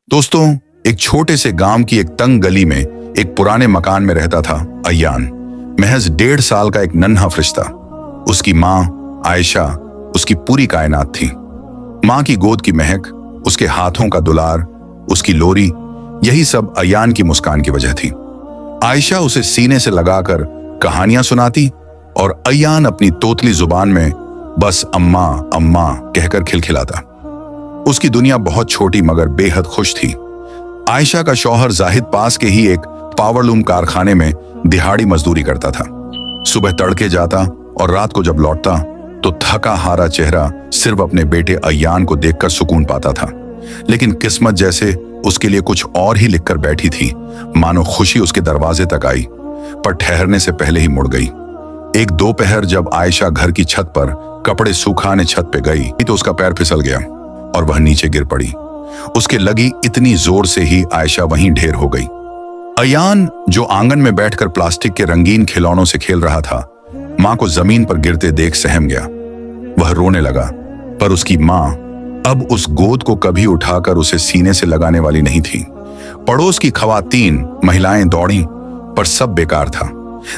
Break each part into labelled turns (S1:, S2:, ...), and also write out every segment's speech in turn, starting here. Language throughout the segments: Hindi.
S1: दोस्तों, एक छोटे से गांव की एक तंग गली में एक पुराने मकान में रहता था अयान। महज 1.5 साल का एक नन्हा फरिश्ता। उसकी माँ आयशा उसकी पूरी कायनात थी। माँ की गोद की महक, उसके हाथों का दुलार, उसकी लोरी, यही सब अयान की मुस्कान की वजह थी। आयशा उसे सीने से लगाकर कहानियां सुनाती और अयान अपनी तोतली जुबान में बस अम्मा अम्मा कहकर खिलखिलाता। उसकी दुनिया बहुत छोटी मगर बेहद खुश थी। आयशा का शौहर जाहिद पास के ही एक पावरलूम कारखाने में दिहाड़ी मजदूरी करता था। सुबह तड़के जाता और रात को जब लौटता तो थका हारा चेहरा सिर्फ अपने बेटे अयान को देखकर सुकून पाता था। लेकिन किस्मत जैसे उसके लिए कुछ और ही लिखकर बैठी थी। मानो खुशी उसके दरवाजे तक आई पर ठहरने से पहले ही मुड़ गई। एक दोपहर जब आयशा घर की छत पर कपड़े सुखाने छत पे गई तो उसका पैर फिसल गया और वह नीचे गिर पड़ी। उसके लगी इतनी जोर से ही आयशा वहीं ढेर हो गई। अयान, जो आंगन में बैठकर प्लास्टिक के रंगीन खिलौनों से खेल रहा था, मां को जमीन पर गिरते देख सहम गया। वह रोने लगा पर उसकी मां अब उस गोद को कभी उठाकर उसे सीने से लगाने वाली नहीं थी। पड़ोस की खवातीन महिलाएं दौड़ी पर सब बेकार था।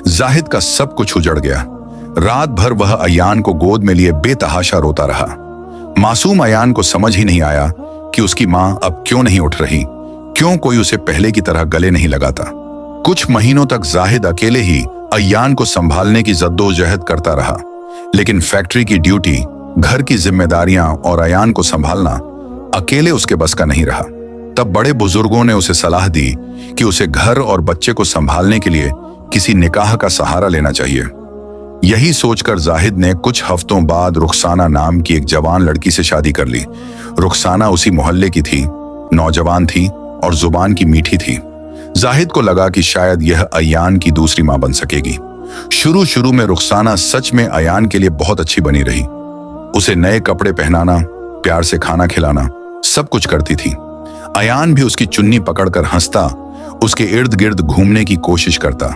S1: जाहिद का सब कुछ उजड़ गया। रात भर वह अयान को गोद में लिए बेतहाशा रोता रहा। मासूम अयान को समझ ही नहीं आया कि उसकी मां अब क्यों नहीं उठ रही, क्यों कोई उसे पहले की तरह गले नहीं लगाता। कुछ महीनों तक जाहिद अकेले ही अयान को संभालने की जद्दोजहद करता रहा। लेकिन फैक्ट्री की ड्यूटी, घर की जिम्मेदारियां और अयान को संभालना अकेले उसके बस का नहीं रहा। तब बड़े बुजुर्गों ने उसे सलाह दी कि उसे घर और बच्चे को संभालने के लिए किसी निकाह का सहारा लेना चाहिए। यही सोचकर जाहिद ने कुछ हफ्तों बाद रुखसाना नाम की एक जवान लड़की से शादी कर ली। रुखसाना उसी मोहल्ले की थी, नौजवान थी और जुबान की मीठी थी। जाहिद को लगा कि शायद यह अयान की दूसरी मां बन सकेगी। शुरू शुरू में रुखसाना सच में अयान के लिए बहुत अच्छी बनी रही। उसे नए कपड़े पहनाना, प्यार से खाना खिलाना, सब कुछ करती थी। अयान भी उसकी चुन्नी पकड़कर हंसता, उसके इर्द गिर्द घूमने की कोशिश करता।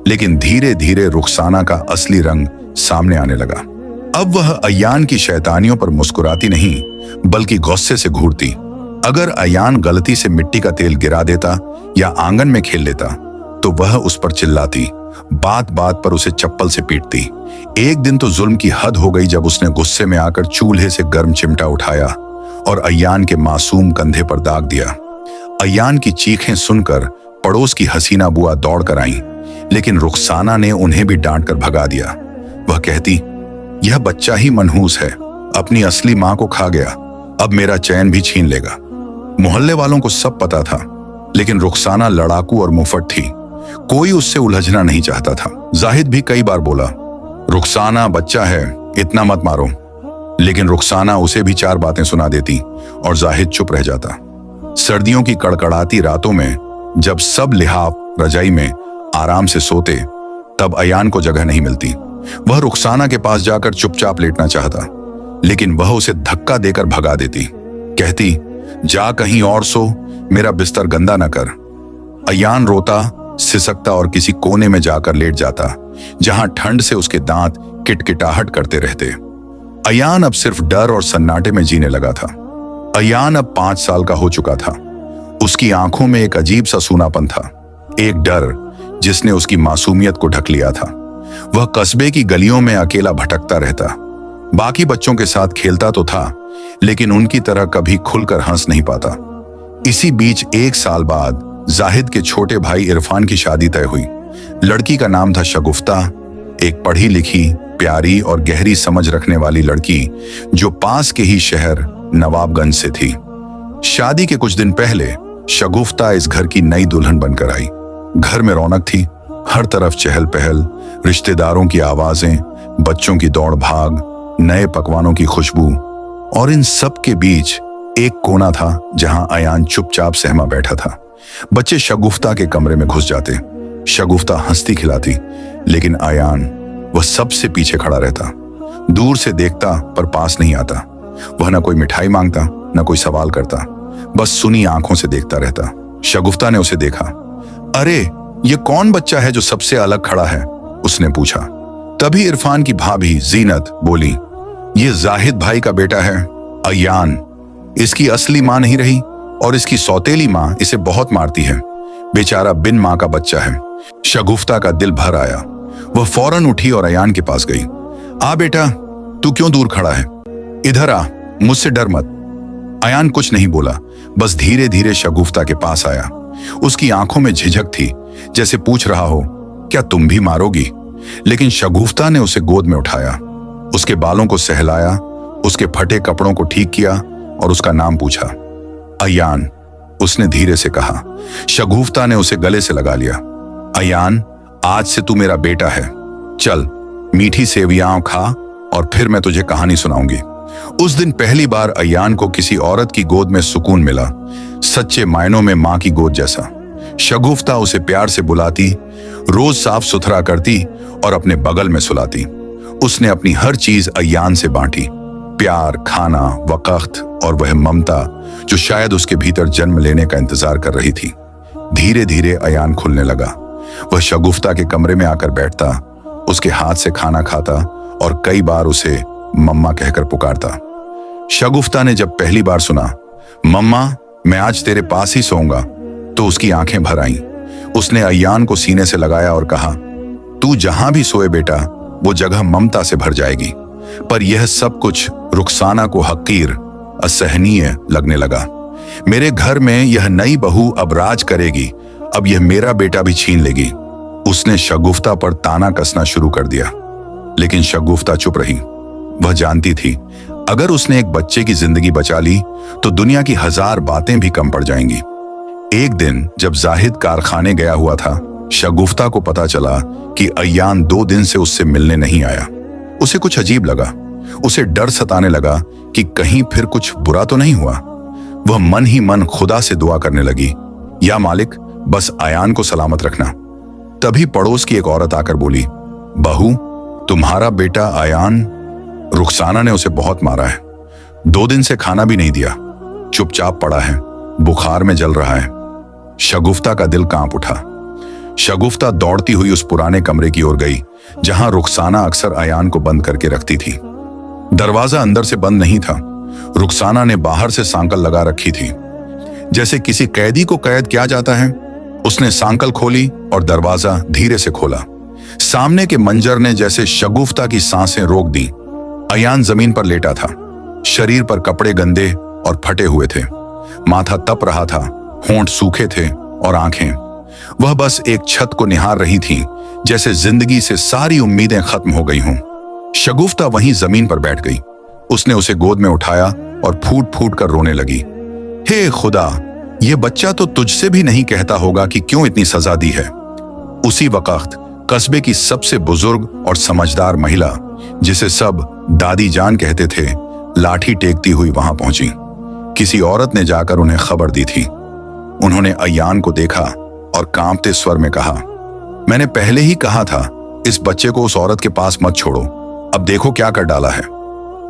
S1: लेकिन धीरे धीरे रुखसाना का असली रंग सामने आने लगा। अब वह अयान की शैतानियों पर मुस्कुराती नहीं बल्कि गुस्से से घूरती। अगर अयान गलती से मिट्टी का तेल गिरा देता या आंगन में खेल लेता तो वह उस पर चिल्लाती, बात बात पर उसे चप्पल से पीटती। एक दिन तो जुल्म की हद हो गई जब उसने गुस्से में आकर चूल्हे से गर्म चिमटा उठाया और अयान के मासूम कंधे पर दाग दिया। अयान की चीखें सुनकर पड़ोस की हसीना बुआ दौड़ कर आईं, लेकिन रुखसाना ने उन्हें भी डांट कर भगा दिया। वह कहती, यह बच्चा ही मनहूस है, अपनी असली मां को खा गया, अब मेरा चैन भी छीन लेगा। मोहल्ले वालों को सब पता था, लेकिन रुखसाना लड़ाकू और मुफट थी। कोई उससे उलझना नहीं चाहता था। जाहिद भी कई बार बोला, रुखसाना बच्चा है, इतना मत मारो, लेकिन रुखसाना उसे भी 4 बातें सुना देती और जाहिद चुप रह जाता। सर्दियों की कड़कड़ाती रातों में जब सब लिहाफ रजाई में आराम से सोते, तब अयान को जगह नहीं मिलती। वह रुखसाना के पास जाकर चुपचाप लेटना चाहता, लेकिन वह उसे धक्का देकर भगा देती। कहती, जा कहीं और सो, मेरा बिस्तर गंदा न कर। अयान रोता, सिसकता और किसी कोने में जाकर लेट जाता, जहां ठंड से उसके दांत किटकिटाहट करते रहते। अयान अब सिर्फ डर और सन्नाटे में जीने लगा था। अयान अब 5 साल का हो चुका था। उसकी आंखों में एक अजीब सा सूनापन था, एक डर जिसने उसकी मासूमियत को ढक लिया था। वह कस्बे की गलियों में अकेला भटकता रहता। बाकी बच्चों के साथ खेलता तो था, लेकिन उनकी तरह कभी खुलकर हंस नहीं पाता। इसी बीच 1 साल बाद जाहिद के छोटे भाई इरफान की शादी तय हुई। लड़की का नाम था शगुफ्ता, एक पढ़ी लिखी, प्यारी और गहरी समझ रखने वाली लड़की जो पास के ही शहर नवाबगंज से थी। शादी के कुछ दिन पहले शगुफ्ता इस घर की नई दुल्हन बनकर आई। घर में रौनक थी, हर तरफ चहल पहल, रिश्तेदारों की आवाजें, बच्चों की दौड़ भाग, नए पकवानों की खुशबू। और इन सब के बीच एक कोना था जहां अयान चुपचाप सहमा बैठा था। बच्चे शगुफ्ता के कमरे में घुस जाते। शगुफ्ता हंसती खिलाती, लेकिन अयान वह सबसे पीछे खड़ा रहता। दूर से देखता पर पास नहीं आता। वह न कोई मिठाई मांगता, न कोई सवाल करता, बस सुनी आंखों से देखता रहता। शगुफ्ता ने उसे देखा। अरे, ये कौन बच्चा है जो सबसे अलग खड़ा है? उसने पूछा। तभी इरफान की भाभी जीनत बोली, ये जाहिद भाई का बेटा है, अयान। इसकी असली मां नहीं रही, और इसकी सौतेली माँ इसे बहुत मारती है। बेचारा बिन माँ का बच्चा है। शगुफ्ता का दिल भर आया। वह फौरन उठी और अयान के पास गई। आ बेटा, तू क्यों दूर खड़ा है? इधर आ, मुझसे डर मत। अयान कुछ नहीं बोला, बस धीरे धीरे शगुफ्ता के पास आया। उसकी आंखों में झिझक थी, जैसे पूछ रहा हो, क्या तुम भी मारोगी? लेकिन शगुफ्ता ने उसे गोद में उठाया, उसके बालों को सहलाया, उसके फटे कपड़ों को ठीक किया और उसका नाम पूछा। अयान, उसने धीरे से कहा। शगुफ्ता ने उसे गले से लगा लिया। अयान, आज से तू मेरा बेटा है। चल, मीठी सेवियां खा और फिर मैं तुझे कहानी सुनाऊंगी। उस दिन पहली बार अयान को किसी औरत की गोद में सुकून मिला, सच्चे मायनों में मां की गोद जैसा। शगुफ्ता उसे प्यार से बुलाती, रोज साफ सुथरा करती और अपने बगल में सुलाती। उसने अपनी हर चीज अयान से बांटी, प्यार, खाना, वक़्त और वह ममता जो शायद उसके भीतर जन्म लेने का इंतजार कर रही थी। धीरे धीरे अयान खुलने लगा। वह शगुफ्ता के कमरे में आकर बैठता, उसके हाथ से खाना खाता और कई बार उसे मम्मा कहकर पुकारता। शगुफ्ता ने जब पहली बार सुना, मम्मा मैं आज तेरे पास ही सोऊंगा, तो उसकी आंखें भर आईं। उसने अयान को सीने से लगाया और कहा, तू जहां भी सोए बेटा, वो जगह ममता से भर जाएगी। पर यह सब कुछ रुखसाना को हकीर, असहनीय लगने लगा। मेरे घर में यह नई बहू अब राज करेगी, अब यह मेरा बेटा भी छीन लेगी। उसने शगुफ्ता पर ताना कसना शुरू कर दिया, लेकिन शगुफ्ता चुप रही। वह जानती थी, अगर उसने एक बच्चे की जिंदगी बचा ली तो दुनिया की 1000 बातें भी कम पड़ जाएंगी। एक दिन जब जाहिद कारखाने गया हुआ था, शगुफ्ता को पता चला कि अयान 2 दिन से उससे मिलने नहीं आया। उसे कुछ अजीब लगा। उसे डर सताने लगा कि कहीं फिर कुछ बुरा तो नहीं हुआ। वह मन ही मन खुदा से दुआ करने लगी, या मालिक, बस अयान को सलामत रखना। तभी पड़ोस की एक औरत आकर बोली, बहू, तुम्हारा बेटा अयान, रुखसाना ने उसे बहुत मारा है। 2 दिन से खाना भी नहीं दिया, चुपचाप पड़ा है, बुखार में जल रहा है। शगुफ्ता का दिल कांप उठा। शगुफ्ता दौड़ती हुई उस पुराने कमरे की ओर गई जहां रुखसाना अक्सर अयान को बंद करके रखती थी। दरवाजा अंदर से बंद नहीं था, रुखसाना ने बाहर से सांकल लगा रखी थी, जैसे किसी कैदी को कैद किया जाता है। उसने सांकल खोली और दरवाजा धीरे से खोला। सामने के मंजर ने जैसे शगुफ्ता की सांसें रोक दी। अयान जमीन पर लेटा था, शरीर पर कपड़े गंदे और फटे हुए थे, माथा तप रहा था, होंठ सूखे थे और आंखें, वह बस एक छत को निहार रही थी, जैसे जिंदगी से सारी उम्मीदें खत्म हो गई हों। शगुफ्ता वहीं जमीन पर बैठ गई। उसने उसे गोद में उठाया और फूट फूट कर रोने लगी। हे खुदा, ये बच्चा तो तुझसे भी नहीं कहता होगा कि क्यों इतनी सजा दी है। उसी वक्त कस्बे की सबसे बुजुर्ग और समझदार महिला, जिसे सब दादी जान कहते थे, लाठी टेकती हुई वहां पहुंची। किसी औरत ने जाकर उन्हें खबर दी थी। उन्होंने अयान को देखा और कांपते स्वर में कहा, मैंने पहले ही कहा था, इस बच्चे को उस औरत के पास मत छोड़ो, अब देखो क्या कर डाला है।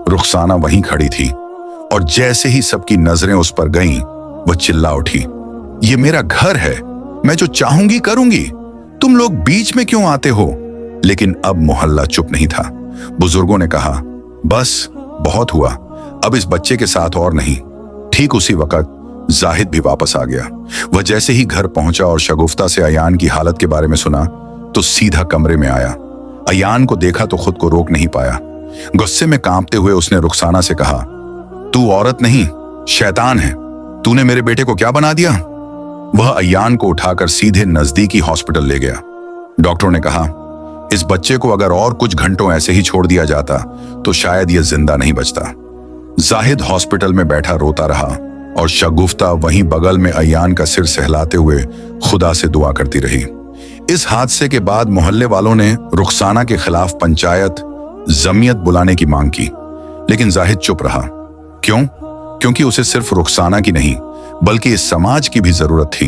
S1: रुखसाना वहीं खड़ी थी और जैसे ही सबकी नजरें उस पर गईं, वह चिल्ला उठी, ये मेरा घर है, मैं जो चाहूंगी करूंगी, तुम लोग बीच में क्यों आते हो? लेकिन अब मोहल्ला चुप नहीं था। बुजुर्गों ने कहा, बस बहुत हुआ, अब इस बच्चे के साथ और नहीं। ठीक उसी वक्त जाहिद भी वापस आ गया। वह जैसे ही घर पहुंचा और शगुफ्ता से अयान की हालत के बारे में सुना तो सीधा कमरे में आया। अयान को देखा तो खुद को रोक नहीं पाया। गुस्से में कांपते हुए उसने रुखसाना से कहा, तू औरत नहीं, शैतान है, तूने मेरे बेटे को क्या बना दिया? वह अयान को उठाकर सीधे नजदीकी हॉस्पिटल ले गया। डॉक्टरों ने कहा, इस बच्चे को अगर और कुछ घंटों ऐसे ही छोड़ दिया जाता तो शायद यह जिंदा नहीं बचता। जाहिद हॉस्पिटल में बैठा रोता रहा और शगुफ्ता वहीं बगल में अयान का सिर सहलाते हुए खुदा से दुआ करती रही। इस हादसे के बाद मोहल्ले वालों ने रुखसाना के खिलाफ पंचायत, जमीयत बुलाने की मांग की, लेकिन जाहिद चुप रहा। क्यों? क्योंकि उसे सिर्फ रुखसाना की नहीं बल्कि इस समाज की भी जरूरत थी,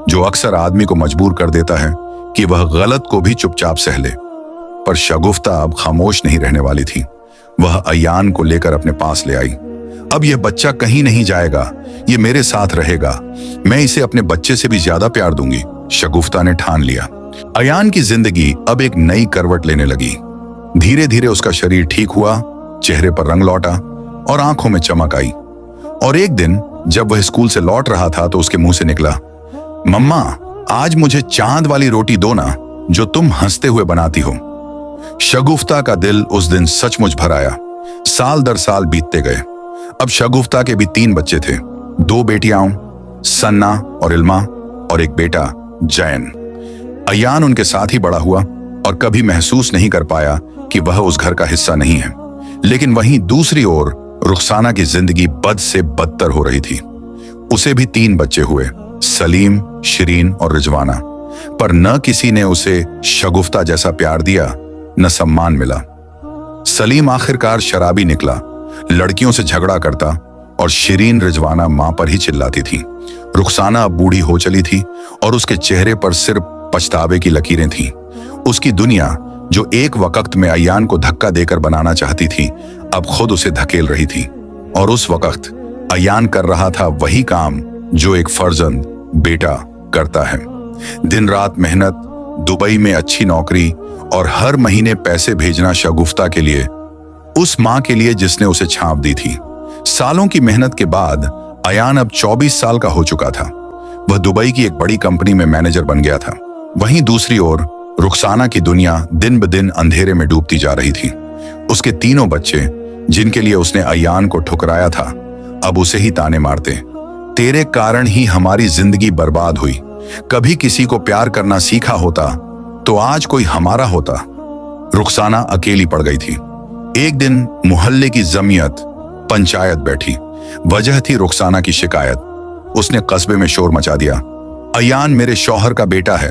S1: जो अक्सर आदमी को मजबूर कर देता है कि वह गलत को भी चुपचाप सह ले। पर शगुफ्ता अब खामोश नहीं रहने वाली थी। वह अयान को लेकर अपने पास ले आई। अब यह बच्चा कहीं नहीं जाएगा, ये मेरे साथ रहेगा, मैं इसे अपने बच्चे से भी ज्यादा प्यार दूंगी, शगुफ्ता ने ठान लिया। अयान की जिंदगी अब एक नई करवट लेने लगी। धीरे धीरे उसका शरीर ठीक हुआ, चेहरे पर रंग लौटा और आंखों में चमक आई। और एक दिन जब वह स्कूल से लौट रहा था तो उसके मुंह से निकला, मम्मा आज मुझे चांद वाली रोटी दो ना, जो तुम हंसते हुए बनाती हो। शगुफ्ता का दिल उस दिन सचमुच भर आया। साल दर साल बीतते गए। अब शगुफ्ता के भी 3 बच्चे थे, 2 बेटियां सन्ना और इल्मा और एक बेटा जैन। अयान उनके साथ ही बड़ा हुआ और कभी महसूस नहीं कर पाया कि वह उस घर का हिस्सा नहीं है। लेकिन वहीं दूसरी ओर रुखसाना की जिंदगी बद से बदतर हो रही थी। उसे भी 3 बच्चे हुए, सलीम, शिरीन और रिजवाना, पर न किसी ने उसे शगुफ्ता जैसा प्यार दिया, न सम्मान मिला। सलीम आखिरकार शराबी निकला, लड़कियों से झगड़ा करता और शिरीन रिजवाना मां पर ही चिल्लाती थी। रुखसाना अब बूढ़ी हो चली थी और उसके चेहरे पर सिर्फ पछतावे की लकीरें थीं। उसकी दुनिया, जो एक वक्त में अयान को धक्का देकर बनाना चाहती थी, अब खुद उसे धकेल रही थी। और उस वक्त अयान कर रहा था वही काम जो एक फर्जंद बेटा करता है। दिन रात मेहनत, दुबई में अच्छी नौकरी और हर महीने पैसे भेजना शगुफ्ता के लिए, उस मां के लिए जिसने उसे छाप दी थी। सालों की मेहनत के बाद अयान अब 24 साल का हो चुका था। वह दुबई की एक बड़ी कंपनी में मैनेजर बन गया था। वहीं दूसरी ओर रुखसाना की दुनिया दिन ब दिन अंधेरे में डूबती जा रही थी। उसके 3 बच्चे, जिनके लिए उसने अयान को ठुकराया था, अब उसे ही ताने मारते, तेरे कारण ही हमारी जिंदगी बर्बाद हुई। कभी किसी को प्यार करना सीखा होता तो आज कोई हमारा होता। रुखसाना अकेली पड़ गई थी। एक दिन मोहल्ले की जमीयत पंचायत बैठी। वजह थी रुखसाना की शिकायत। उसने कस्बे में शोर मचा दिया, अयान मेरे शौहर का बेटा है,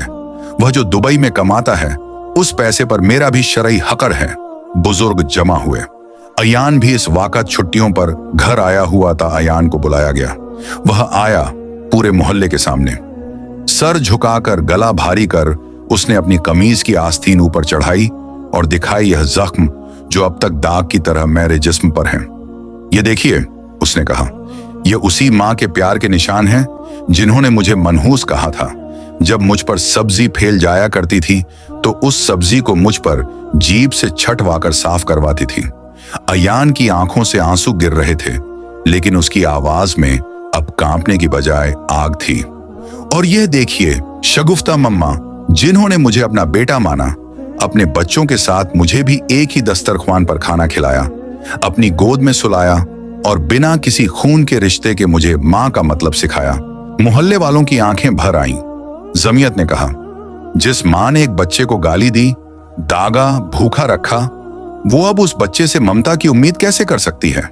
S1: वह जो दुबई में कमाता है उस पैसे पर मेरा भी शरई हक़ है। बुजुर्ग जमा हुए। अयान भी इस वाकत छुट्टियों पर घर आया हुआ था। अयान को बुलाया गया। वह आया पूरे मोहल्ले के सामने। सर झुकाकर, गला भारी कर उसने अपनी कमीज की आस्तीन ऊपर चढ़ाई और दिखाई यह जख्म जो अब तक दाग की तरह मेरे जिस्म पर है। ये देखिए, उसने कहा, यह उसी मां के प्यार के निशान हैं जिन्होंने मुझे मनहूस कहा था। जब मुझ पर सब्जी फैल जाया करती थी तो उस सब्जी को मुझ पर जीभ से छटवाकर साफ करवाती थी। अयान की आंखों से आंसू गिर रहे थे, लेकिन उसकी आवाज में अब कांपने की बजाय आग थी। और यह देखिए शगुफ्ता मम्मा, जिन्होंने मुझे अपना बेटा माना, अपने बच्चों के साथ मुझे भी एक ही दस्तरख्वान पर खाना खिलाया, अपनी गोद में सुलाया और बिना किसी खून के रिश्ते के मुझे मां का मतलब सिखाया। मोहल्ले वालों की आंखें भर आईं। जमीयत ने कहा, जिस मां ने एक बच्चे को गाली दी, दागा, भूखा रखा, वो अब उस बच्चे से ममता की उम्मीद कैसे कर सकती है?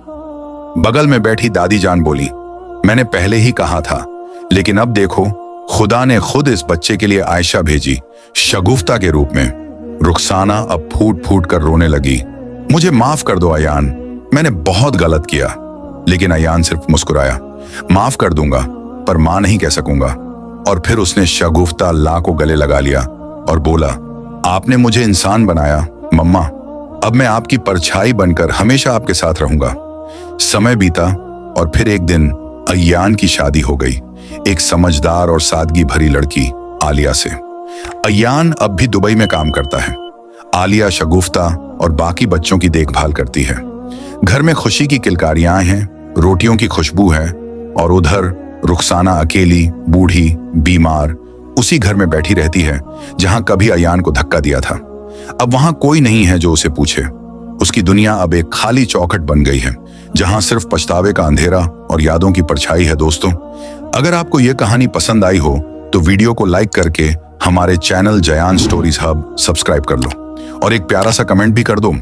S1: बगल में बैठी दादी जान बोली, मैंने पहले ही कहा था, लेकिन अब देखो, खुदा ने खुद इस बच्चे के लिए आयशा भेजी, शगुफ्ता के रूप में। रुखसाना अब फूट फूट कर रोने लगी। मुझे माफ कर दो अयान, मैंने बहुत गलत किया। लेकिन अयान सिर्फ मुस्कुराया। माफ कर दूंगा, पर मां नहीं कह सकूंगा। और फिर उसने शगुफ्ता ला को गले लगा लिया और बोला, आपने मुझे इंसान बनाया मम्मा, अब मैं आपकी परछाई बनकर हमेशा आपके साथ रहूंगा। समय बीता और फिर एक दिन अयान की शादी हो गई, एक समझदार और सादगी भरी लड़की आलिया से। अयान अब भी दुबई में काम करता है। आलिया शगुफ्ता और बाकी बच्चों की देखभाल करती है। घर में खुशी की किलकारियां हैं, रोटियों की खुशबू है। और उधर रुखसाना अकेली, बूढ़ी, बीमार उसी घर में बैठी रहती है जहां कभी अयान को धक्का दिया था। अब वहां कोई नहीं है जो उसे पूछे। उसकी दुनिया अब एक खाली चौखट बन गई है जहां सिर्फ पछतावे का अंधेरा और यादों की परछाई है। दोस्तों, अगर आपको यह कहानी पसंद आई हो तो वीडियो को लाइक करके हमारे चैनल जयान स्टोरीज हब सब्सक्राइब कर लो और एक प्यारा सा कमेंट भी कर दो।